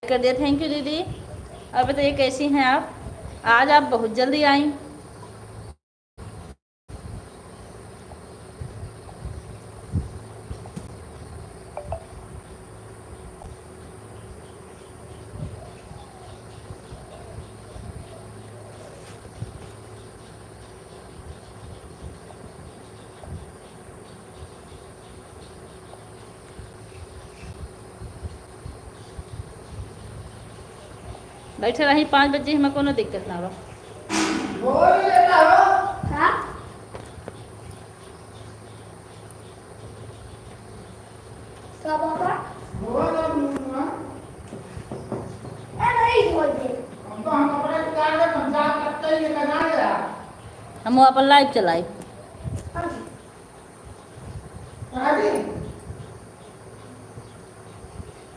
कर दिया। Thank you दीदी। अब बताइए कैसी हैं आप? आज आप बहुत जल्दी आई। बैठे रही 5 बजे, हमें कोनो दिक्कत ना हो। हम अपन लाइव चलाई।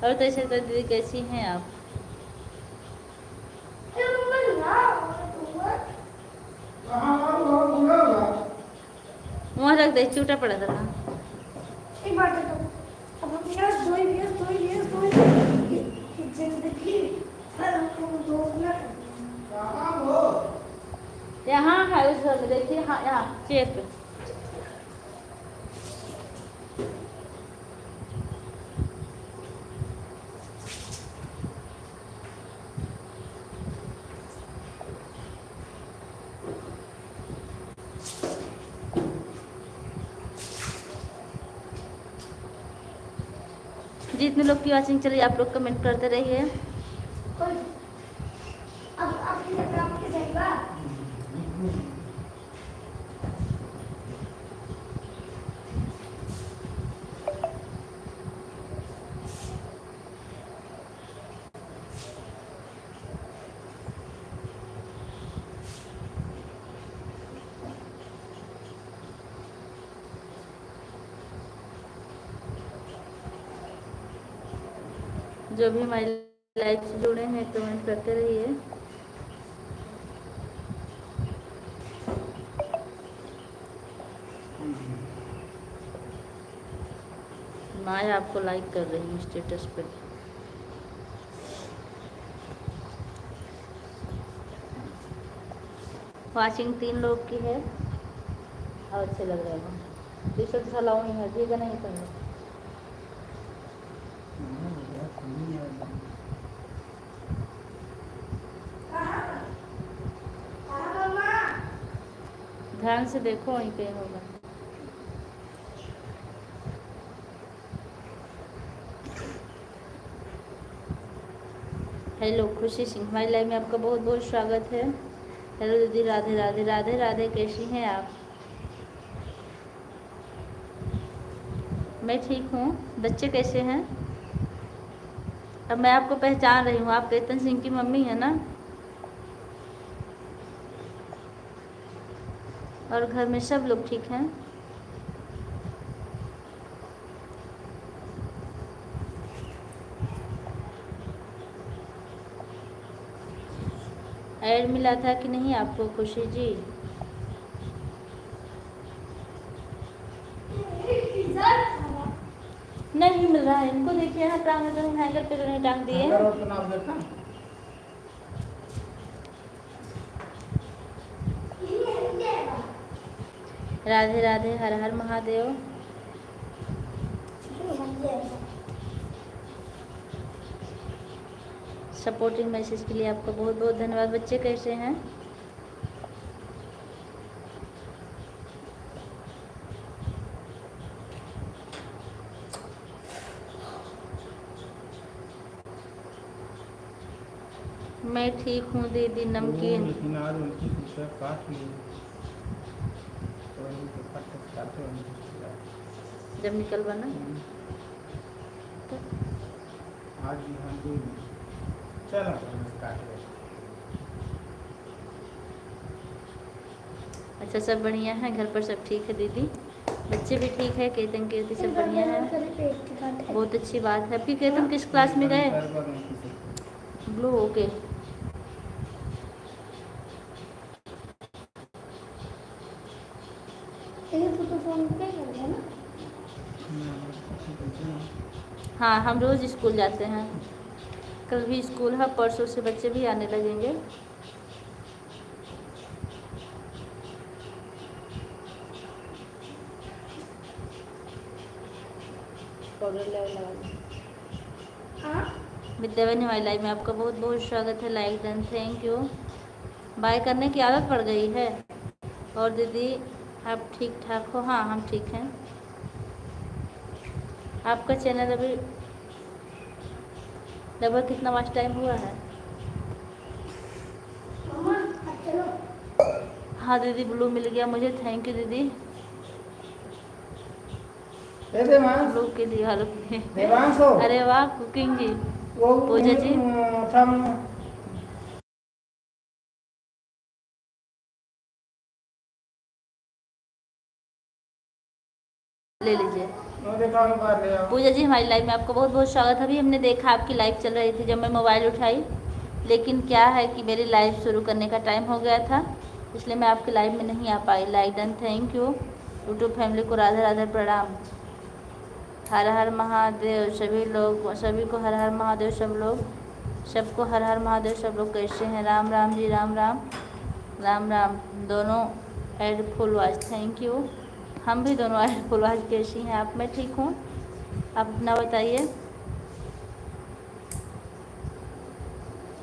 और तो ऐसे तो दीदी कैसी हैं आप? वहाँ रख दे, चूटा पड़ा था। यहाँ है उस घर में, देखिए। हाँ, यहाँ चेयर पे। जितने लोग की वॉचिंग चलिए, आप लोग कमेंट करते रहिए। जो भी हमारी लाइव से जुड़े हैं कमेंट करते रहिए। मैं आपको लाइक कर रही हूँ स्टेटस पे। वॉचिंग 3 लोग की है और अच्छे लग रहे हैं। टी शर्ट सलाऊ है, ठीक है नहीं करना। ध्यान से देखो, वहीं पे होगा। हेलो खुशी सिंह, हमारी लाइव में आपका बहुत बहुत स्वागत है। हेलो दीदी, राधे राधे। राधे राधे, कैसी हैं आप? मैं ठीक हूँ। बच्चे कैसे हैं? अब मैं आपको पहचान रही हूँ, आप केतन सिंह की मम्मी है ना? और घर में सब लोग ठीक हैं? ऐड मिला था कि नहीं आपको खुशी जी? नहीं मिल रहा है इनको। देखिए यहाँ टांग तो हैंगर पे तो नहीं टांग दिए। राधे राधे, हर हर महादेव। सपोर्टिंग मैसेज के लिए आपका बहुत बहुत धन्यवाद। बच्चे कैसे हैं? मैं ठीक हूँ दीदी। नमकीन जब निकल बना अच्छा, सब बढ़िया है घर पर? सब ठीक है दीदी? बच्चे भी ठीक है? केतन कीर्ति सब बढ़िया है? बहुत अच्छी बात है। आपकी केतन किस क्लास में गए? Blue, okay. हाँ, हम रोज स्कूल जाते हैं। कल भी स्कूल है, परसों से बच्चे भी आने लगेंगे। विद्यावानी हमारी लाइव में आपका बहुत बहुत स्वागत है। Like done, thank you. Bye करने की आदत पड़ गई है। और दीदी आप ठीक ठाक हो? हाँ हम ठीक हैं। आपका चैनल अभी लगभग कितना वाच टाइम हुआ है? हाँ दीदी, ब्लू मिल गया मुझे, थैंक यू दीदी। ब्लू के लिए अरे वाह कुकिंग जी, पूजा जी। ले लीजिए पूजा जी, हमारी लाइव में आपका बहुत बहुत स्वागत है। अभी हमने देखा आपकी लाइव चल रही थी जब मैं मोबाइल उठाई, लेकिन क्या है कि मेरी लाइव शुरू करने का टाइम हो गया था, इसलिए मैं आपकी लाइव में नहीं आ पाई। Like done, thank you. YouTube family को राधे राधे प्रणाम। हर हर महादेव सभी लोग, सभी को हर हर महादेव। सब लोग, सबको हर हर महादेव। सब लोग कैसे हैं? राम राम जी, राम राम राम राम। दोनों ad full watch, thank you. हम भी दोनों एड फुल वॉच। कैसी हैं आप? मैं ठीक हूँ, आप अपना बताइए।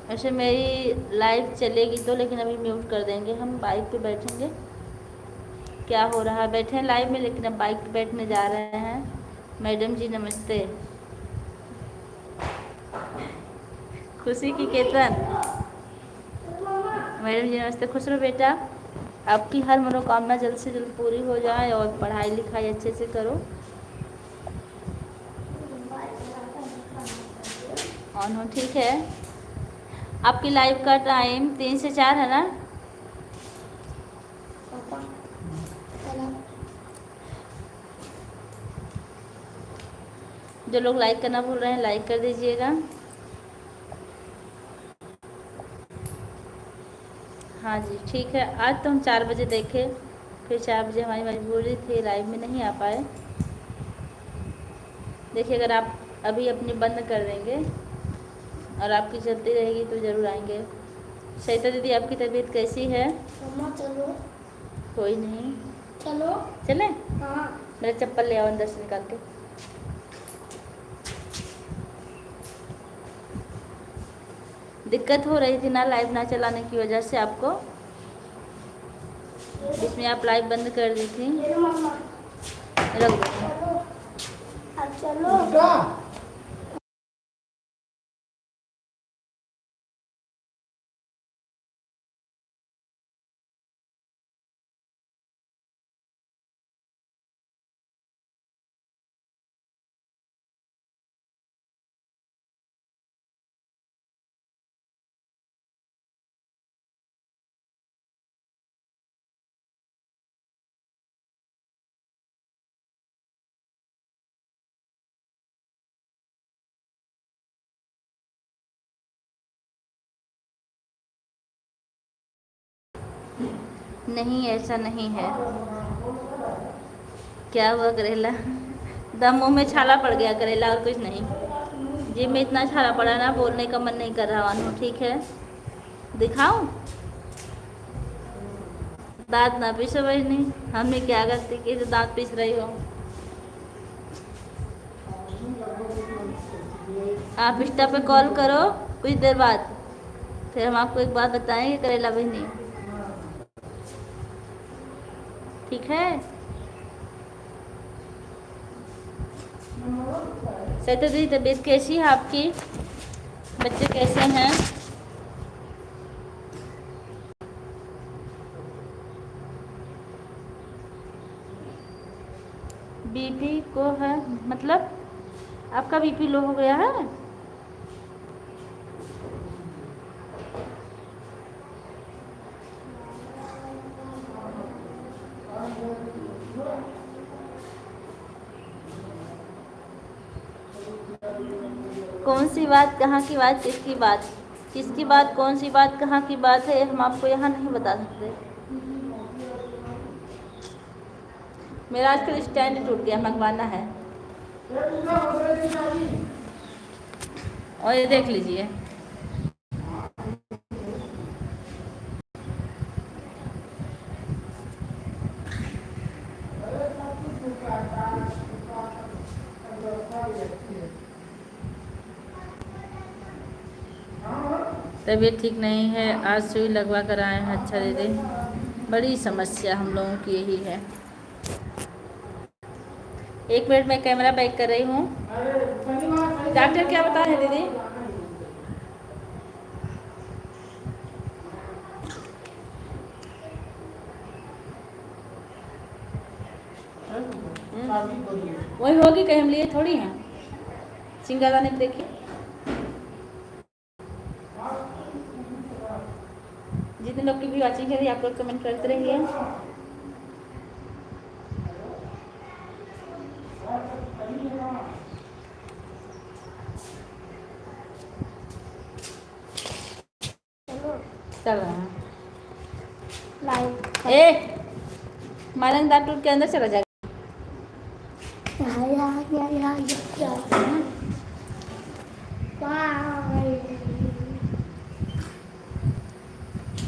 वैसे मेरी लाइव चलेगी तो, लेकिन अभी म्यूट कर देंगे। हम बाइक पे बैठेंगे। क्या हो रहा है? बैठे हैं लाइव में, लेकिन अब बाइक पे बैठने जा रहे हैं। मैडम जी नमस्ते। खुशी की केतन, मैडम जी नमस्ते। खुश रहो बेटा, आपकी हर मनोकामना जल्द से जल्द पूरी हो जाए और पढ़ाई लिखाई अच्छे से करो। ऑन हो, ठीक है। आपकी लाइव का टाइम 3 से 4 है ना? जो लोग लाइक करना भूल रहे हैं लाइक कर दीजिएगा। हाँ जी ठीक है। आज तो हम 4 बजे देखे, फिर 4 बजे हमारी मजबूरी थी, लाइव में नहीं आ पाए। देखिए, अगर आप अभी अपनी बंद कर देंगे और आपकी चलती रहेगी तो ज़रूर आएंगे। सहिता दीदी, आपकी तबीयत कैसी है? चलो। कोई नहीं, चलो चले। हाँ। मेरा चप्पल ले आओ अंदर से निकाल के। दिक्कत हो रही थी ना लाइव ना चलाने की वजह से आपको, इसमें आप लाइव बंद कर दी थी। रख दो। चलो। नहीं, ऐसा नहीं है। क्या हुआ? करेला दम मुँह में छाला पड़ गया, करेला और कुछ नहीं। जी में इतना छाला पड़ा ना, बोलने का मन नहीं कर रहा वानू। ठीक है, दिखाऊं? दांत ना पीसो बहनी, हमने क्या गलती की तो दांत पीस रही हो? आप इंस्टा पे कॉल करो कुछ देर बाद, फिर हम आपको एक बात बताएंगे करेला बहनी, ठीक है? सहिता दीदी, तबीयत कैसी है आपकी? बच्चे कैसे हैं? बीपी को है मतलब आपका बीपी लो हो गया है? कौन सी बात, कहाँ की बात, किसकी बात? किसकी बात, कौन सी बात, कहाँ की बात है, हम आपको यहाँ नहीं बता सकते। मेरा आजकल स्टैंड टूट गया, मंगवाना है। और ये देख लीजिए। तबीयत ठीक नहीं है, आज सुई लगवा कर आए हैं। अच्छा दीदी, बड़ी समस्या हम लोगों की यही है। 1 मिनट में कैमरा बैक कर रही हूँ। डॉक्टर क्या बता रहे हैं दीदी? वही होगी, कहीं हम लिए थोड़ी हैं। सिंगारा ने देखिए, जितने लोग की भी वाचिंग है आप लोग कमेंट करते रहिए। चल रहा है लाइव। ए मारंग दांत टूट के अंदर चला जाएगा।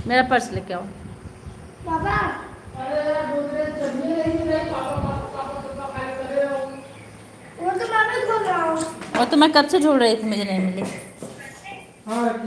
मेरा पर्स लेके आओ। पापा वो तो मैं कब से ढूंढ रही थी, मुझे नहीं मिली। हाँ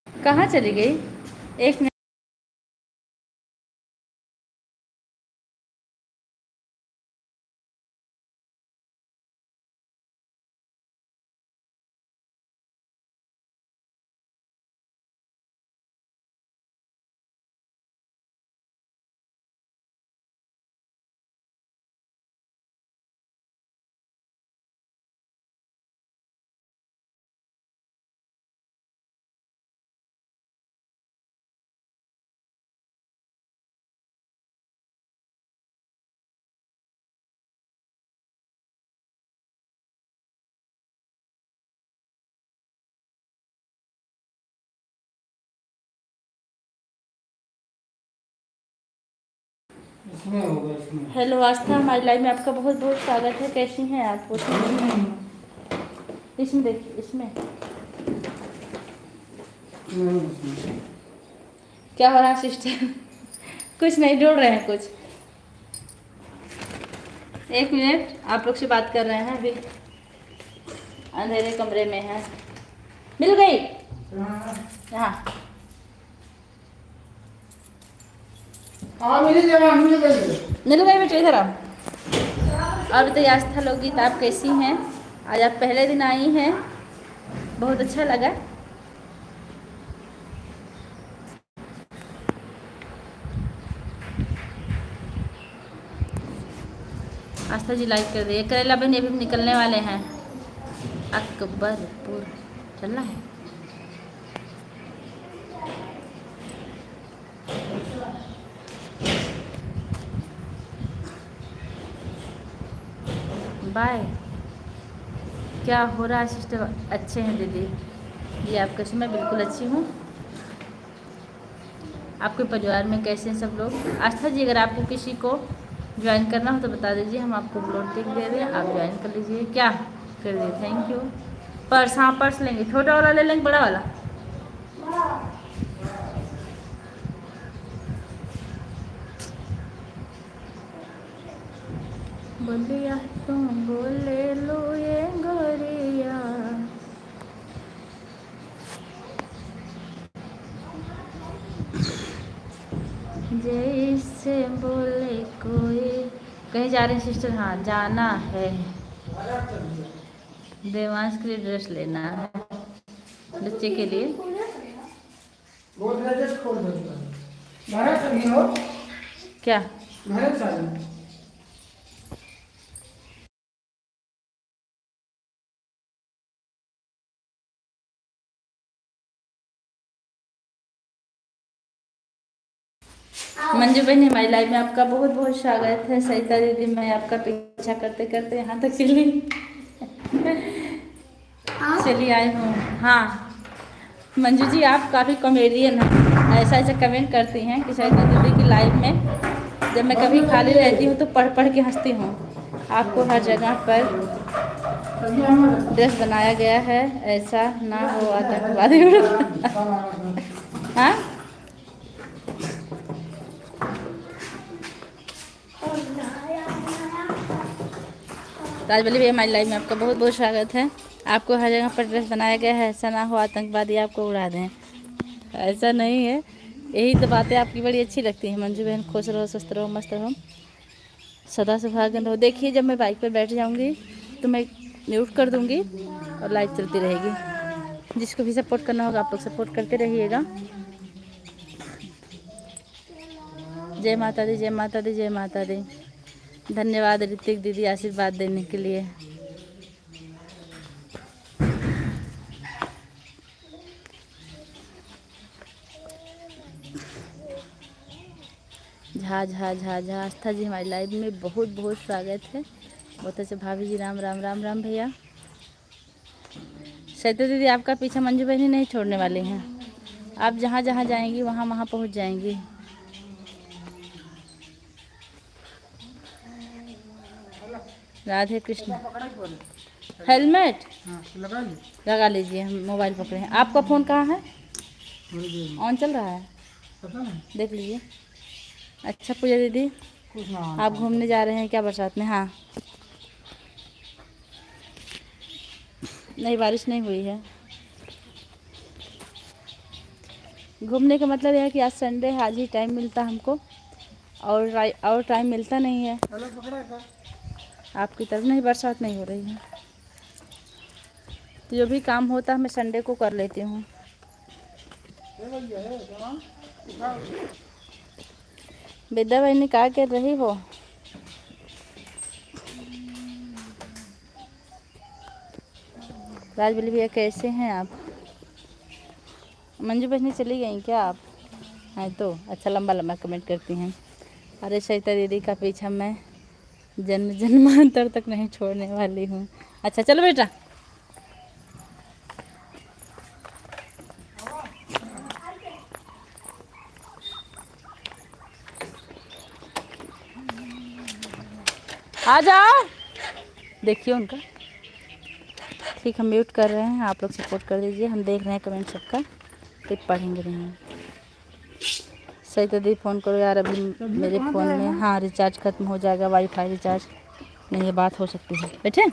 कहाँ चली गई? 1 मिनट। हेलो आस्था, हमारी लाइव में आपका बहुत बहुत स्वागत है। कैसी हैं आप? इसमें देखिए, इसमें क्या हो रहा है सिस्टर? कुछ नहीं, ढूंढ रहे हैं कुछ। 1 मिनट, आप लोग से बात कर रहे हैं, अभी अंधेरे कमरे में है। मिल गई? हाँ मिल गई बेटे, इधर आओ। और तो आस्था लोकगीत, आप कैसी हैं? आज आप पहले दिन आई हैं, बहुत अच्छा लगा। आस्था जी लाइक कर दिए। करेला बहन अभी निकलने वाले हैं। अकबरपुर चलना है। बाय। क्या हो रहा है सिस्टर? अच्छे हैं दीदी जी, आप कैसे? मैं बिल्कुल अच्छी हूँ। आपके परिवार में कैसे हैं सब लोग? आस्था जी, अगर आपको किसी को ज्वाइन करना हो तो बता दीजिए, हम आपको ब्लॉग टिक दे दें, आप ज्वाइन कर लीजिए। क्या कर दिए? Thank you. पर्स, हाँ पर्स लेंगे, छोटा वाला ले लेंगे बड़ा वाला? बोलिया तुम बोले लो ये गोरिया, जैसे बोले कोई। कहीं जा रहे हैं सिस्टर? हाँ जाना है, देवांश के लिए ड्रेस लेना है, बच्चे के लिए। क्या मंजू बहन हमारी लाइव में आपका बहुत बहुत स्वागत है। सरिता दीदी मैं आपका पीछा करते करते यहाँ तक चली चली आई हूँ। हाँ मंजू जी आप काफ़ी कॉमेडियन हैं, ऐसा ऐसा कमेंट करती हैं कि सरिता दीदी की लाइव में जब मैं कभी खाली रहती हूँ तो पढ़ पढ़ के हंसती हूँ। आपको हर जगह पर ड्रेस बनाया गया है, ऐसा ना हो आतंकवादी। हाँ राजवली भैया हमारी लाइव में आपका बहुत बहुत स्वागत है। आपको हर जगह पर ड्रेस बनाया गया है, ऐसा ना हो आतंकवादी आपको उड़ा दें। ऐसा नहीं है, यही तो बातें आपकी बड़ी अच्छी लगती हैं। मंजू बहन खुश रहो, स्वस्थ रहो, मस्त रहो, सदा सुहागन रहो। देखिए जब मैं बाइक पर बैठ जाऊंगी तो मैं म्यूट कर दूंगी और लाइव चलती रहेगी। जिसको भी सपोर्ट करना होगा आप लोग सपोर्ट करते रहिएगा। जय माता दी, जय माता दी, जय माता दी। धन्यवाद ऋतिक दीदी आशीर्वाद देने के लिए। झा झा झा झा आस्था जी हमारी लाइव में बहुत बहुत स्वागत है। बहुत अच्छे भाभी जी, राम राम राम राम भैया। सरिता दीदी आपका पीछा मंजू बहनी नहीं छोड़ने वाली हैं। आप जहाँ जहाँ जाएंगी वहाँ वहाँ पहुँच जाएंगी। राधे कृष्ण। हेलमेट लगा लीजिए, हम मोबाइल पकड़े हैं। आपका फ़ोन कहाँ है? ऑन चल रहा है, देख लीजिए। अच्छा पूजा दीदी आप घूमने जा रहे हैं क्या बरसात में? हाँ नहीं बारिश नहीं हुई है। घूमने का मतलब यह है कि आज संडे है, आज ही टाइम मिलता हमको और टाइम मिलता नहीं है। आपकी तरफ नहीं बरसात नहीं हो रही है, तो जो भी काम होता है मैं संडे को कर लेती हूँ। विद्या बहनी क्या कर रही हो? राजबली भैया कैसे हैं आप? मंजू बहनी चली गई क्या आप? हैं तो अच्छा लंबा लंबा कमेंट करती हैं। अरे सरिता दीदी का पीछा मैं जन्म जन्मांतर तक नहीं छोड़ने वाली हूँ। अच्छा चलो बेटा। आ जाओ, देखिए उनका। ठीक हम म्यूट कर रहे हैं, आप लोग सपोर्ट कर दीजिए। हम देख रहे हैं कमेंट सबका, फिर पढ़ेंगे नहीं। सही तो दी फ़ोन करो यार, अभी मेरे फ़ोन में हाँ रिचार्ज ख़त्म हो जाएगा, वाईफाई रिचार्ज नहीं, ये बात हो सकती है। बैठे।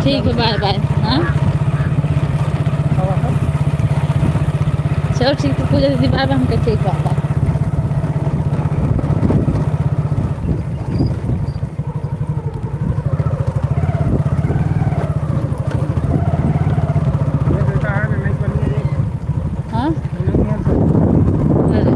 ठीक है, बाय बाय। हाँ चलो ठीक है पूजा दीदी, बाय बाय। हम कहे ठीक, बाय बाय। हाँ अरे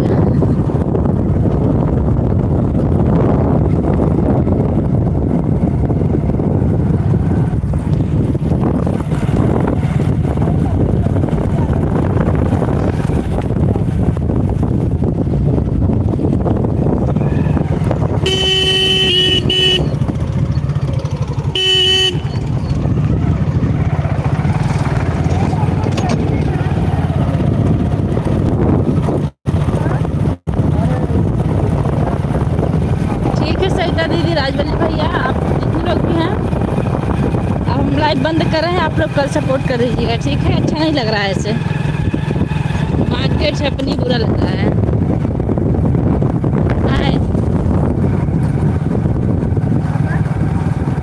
ठीक है सरिता दीदी, राजवल्ली भैया, आप जितने लोग भी हैं, अब हम लाइव बंद कर रहे हैं। आप लोग कल सपोर्ट कर दीजिएगा, ठीक है? अच्छा नहीं लग रहा है ऐसे, मार्केट से अपनी बुरा लग रहा है।